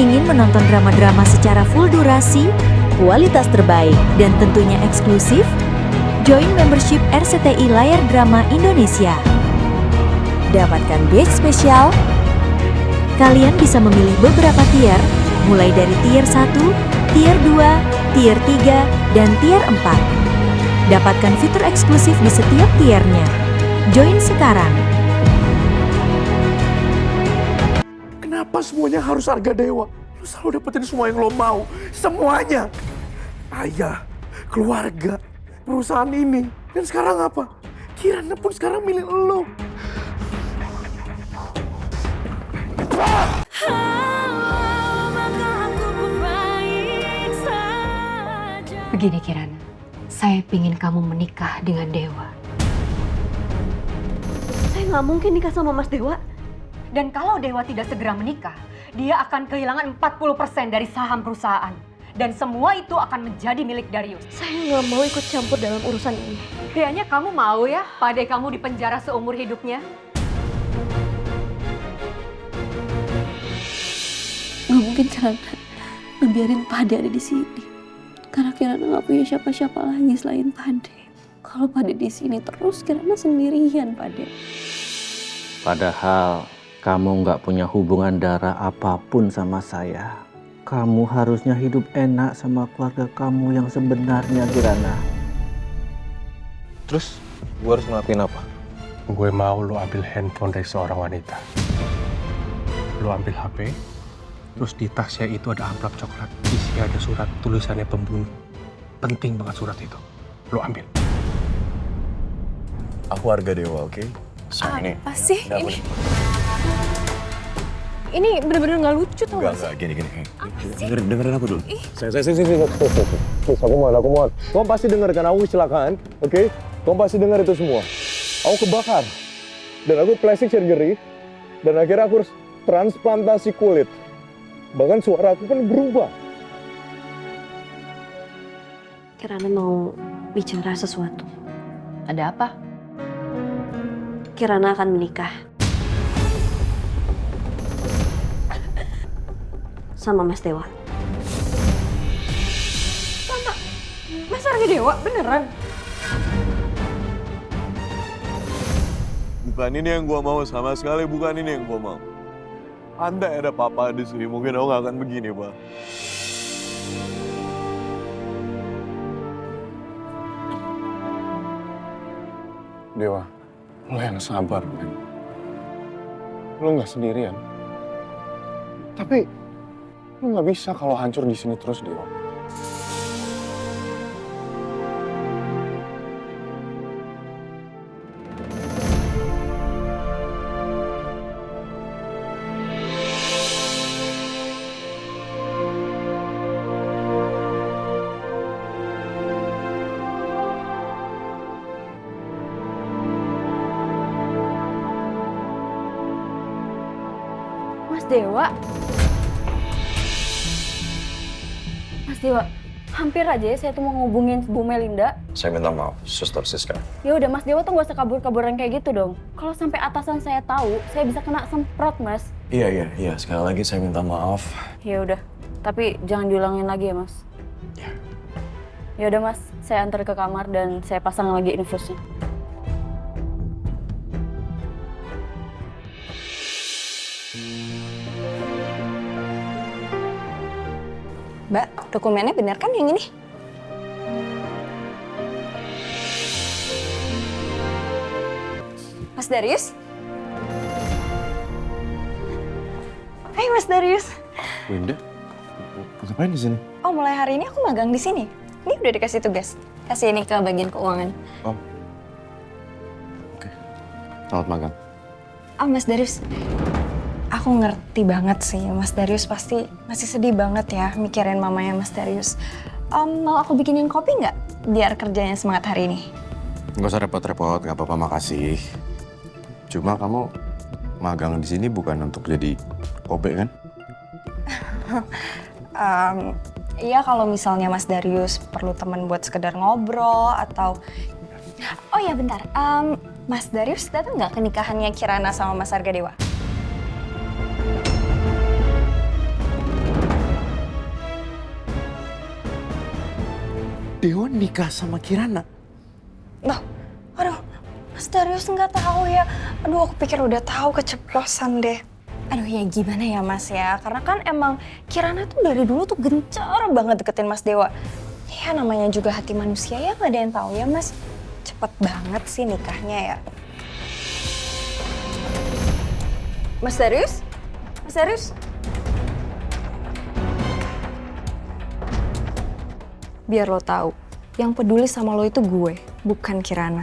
Ingin menonton drama-drama secara full durasi, kualitas terbaik, dan tentunya eksklusif? Join membership RCTI Layar Drama Indonesia. Dapatkan batch spesial. Kalian bisa memilih beberapa tier, mulai dari tier 1, tier 2, tier 3, dan tier 4. Dapatkan fitur eksklusif di setiap tiernya. Join sekarang. Kenapa semuanya harus harga dewa? Lu selalu dapetin semua yang lo mau. Semuanya. Ayah, keluarga, perusahaan ini. Dan sekarang apa? Kirana pun sekarang milik lo. Begini Kirana, saya pingin kamu menikah dengan Dewa. Saya nggak mungkin nikah sama Mas Dewa. Dan kalau Dewa tidak segera menikah, dia akan kehilangan 40% dari saham perusahaan. Dan semua itu akan menjadi milik Darius. Saya nggak mau ikut campur dalam urusan ini. Kayaknya kamu mau ya, Pade kamu dipenjara seumur hidupnya? Nggak mungkin Kirana ngebiarin Pade ada di sini. Karena Kirana nggak punya siapa-siapa lagi selain Pade. Kalau Pade di sini terus, Kirana sendirian, Pade. Padahal kamu nggak punya hubungan darah apapun sama saya. Kamu harusnya hidup enak sama keluarga kamu yang sebenarnya, Kirana. Terus gue harus ngelakuin apa? Gue mau lo ambil handphone dari seorang wanita. Lo ambil HP, terus di tasnya itu ada amplop coklat. Isinya ada surat tulisannya pembunuh. Penting banget surat itu. Lo ambil. Aku harga dewa, oke? Apa sih ini? Ini bener-bener nggak lucu tau gak sih? Gini. Dengerin aku dulu. Ih. Aku mohon. Kamu pasti denger kan aku kecelakaan, oke? Kamu pasti denger itu semua. Aku kebakar. Dan aku plastic surgery. Dan akhirnya aku harus transplantasi kulit. Bahkan suara aku pun berubah. Kirana mau bicara sesuatu. Ada apa? Kirana akan menikah. Sama Mas Dewa. Mas Harga Dewa beneran? Bukan ini yang gua mau, sama sekali bukan ini yang gua mau. Andai ada papa di sini, mungkin aku gak akan begini, Pak. Dewa, lo yang sabar, men. Lo nggak sendirian. Tapi lo nggak bisa kalau hancur di sini terus, Dewa. Mas Dewa? Mas Dewa, hampir aja ya saya tuh mau ngubungin Bu Melinda. Saya minta maaf, Suster Siska. Ya udah Mas Dewa tuh gak usah kabur-kaburan kayak gitu dong. Kalau sampai atasan saya tahu, saya bisa kena semprot, Mas. Iya. Sekali lagi saya minta maaf. Ya udah, tapi jangan diulangin lagi ya, Mas. Ya. Ya udah Mas, saya antar ke kamar dan saya pasang lagi infusnya. Mbak, dokumennya benar kan yang ini? Mas Darius? Hai Mas Darius. Winda, ngapain di sini? Oh, mulai hari ini aku magang di sini. Ini udah dikasih tugas. Kasih ini ke bagian keuangan. Oh. Oke. Selamat magang. Oh, Mas Darius. Aku ngerti banget sih, Mas Darius pasti masih sedih banget ya mikirin mamanya Mas Darius. Mau aku bikinin kopi nggak biar kerjanya semangat hari ini? Nggak usah repot-repot, nggak apa-apa, makasih. Cuma kamu magang di sini bukan untuk jadi OB kan? Iya kalau misalnya Mas Darius perlu teman buat sekedar ngobrol atau... Oh iya bentar, Mas Darius datang nggak ke nikahannya Kirana sama Mas Harga Dewa? Dewa nikah sama Kirana? Loh, aduh, Mas Darius nggak tahu ya. Aduh, aku pikir udah tahu, keceplosan deh. Aduh ya gimana ya Mas ya, karena kan emang Kirana tuh dari dulu tuh gencar banget deketin Mas Dewa. Ya namanya juga hati manusia ya, nggak ada yang tahu ya Mas. Cepet banget sih nikahnya ya. Mas Darius? Mas Darius? Biar lo tahu, yang peduli sama lo itu gue, bukan Kirana.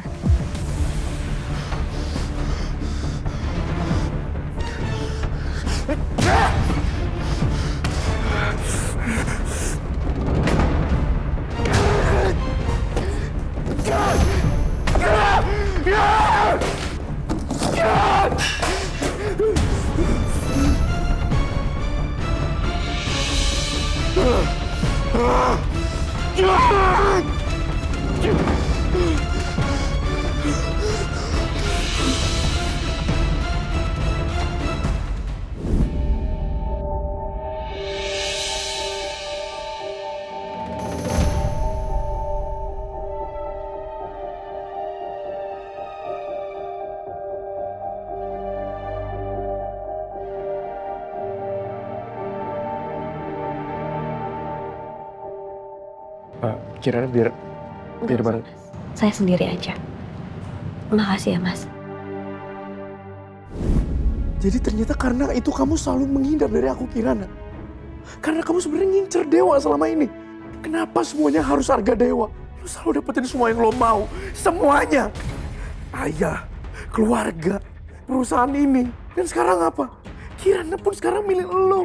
Kirana biar bareng. Saya sendiri aja. Makasih ya Mas. Jadi ternyata karena itu kamu selalu menghindar dari aku, Kirana. Karena kamu sebenarnya ngincer Dewa selama ini. Kenapa semuanya harus harga Dewa? Lu selalu dapetin semua yang lo mau. Semuanya. Ayah, keluarga, perusahaan ini. Dan sekarang apa? Kirana pun sekarang milik lo.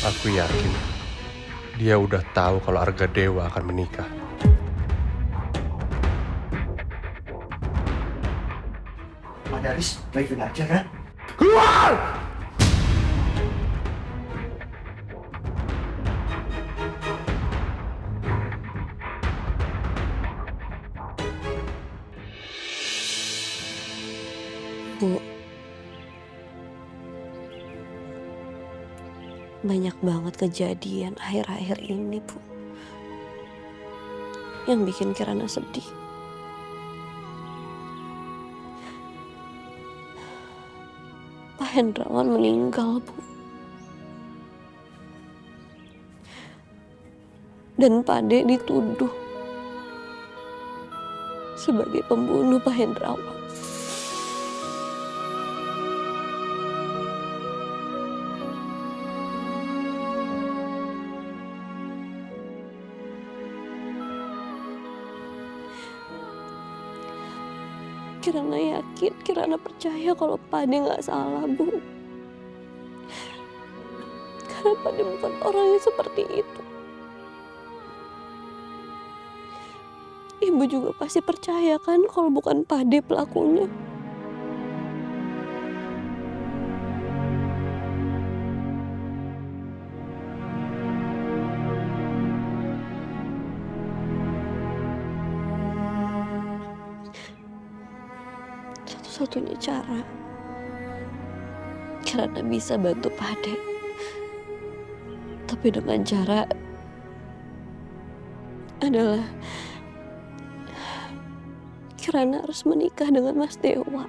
Aku yakin dia udah tahu kalau Arga Dewa akan menikah. Pak Darius baik-baik aja kan? Keluar! Bu, banyak banget kejadian akhir-akhir ini, Bu, yang bikin Kirana sedih. Pak Hendrawan meninggal, Bu. Dan Pak De dituduh sebagai pembunuh Pak Hendrawan. Kirana yakin, Kirana percaya kalau Pade nggak salah, Bu. Karena Pade bukan orang yang seperti itu. Ibu juga pasti percaya kan kalau bukan Pade pelakunya. Satu-satunya cara Kirana bisa bantu Pade, tapi dengan cara adalah Kirana harus menikah dengan Mas Dewa.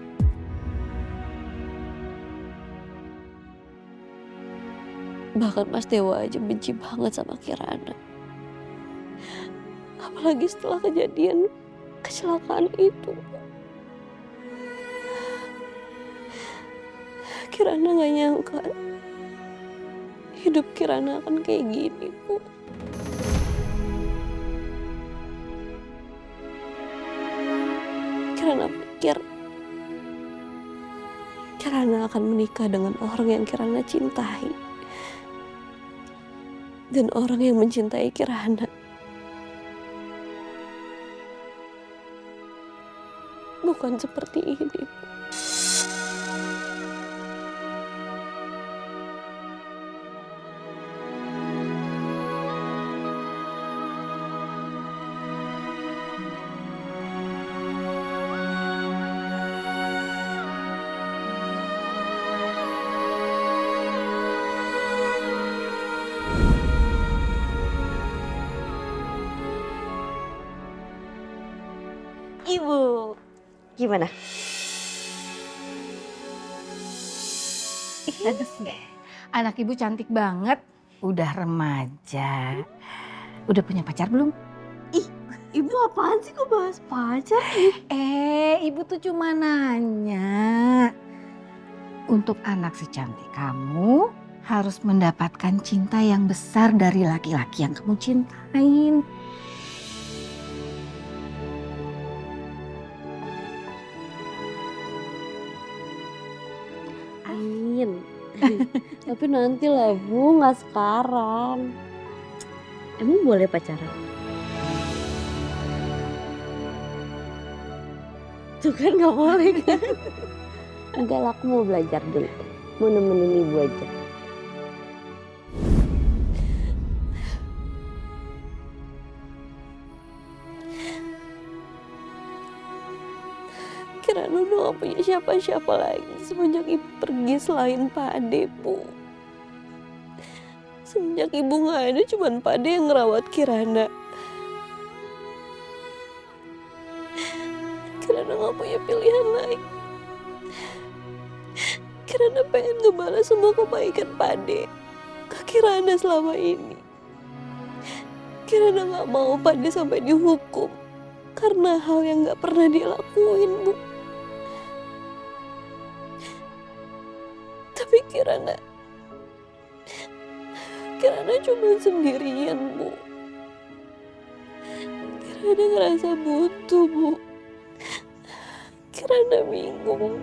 Bahkan Mas Dewa aja benci banget sama Kirana. Apalagi setelah kejadian kecelakaan itu. Kirana gak nyangka hidup Kirana akan kayak gini, Bu. Kirana pikir Kirana akan menikah dengan orang yang Kirana cintai. Dan orang yang mencintai Kirana bukan seperti ini, Bu. Gimana? Anak ibu cantik banget. Udah remaja. Udah punya pacar belum? Ibu apaan sih kok bahas pacar? Ibu tuh cuma nanya. Untuk anak secantik kamu harus mendapatkan cinta yang besar dari laki-laki yang kamu cintain. Amin. Tapi nanti lah Bu, nggak sekarang. Emang boleh pacaran? Tuh kan nggak boleh kan? Enggak lah, aku mau belajar dulu. Mau nemenin ibu aja. Kirana udah gak punya siapa-siapa lagi semenjak ibu pergi selain Pak Ade, Bu. Semenjak ibu gak ada, cuman Pak Ade yang ngerawat Kirana. Kirana gak punya pilihan lain. Kirana pengen ngebalas semua kebaikan Pak Ade ke Kirana selama ini. Kirana gak mau Pak Ade sampai dihukum karena hal yang gak pernah dia lakuin, Bu. Tapi Kirana cuma sendirian, Bu. Kirana ngerasa butuh, Bu. Kirana bingung.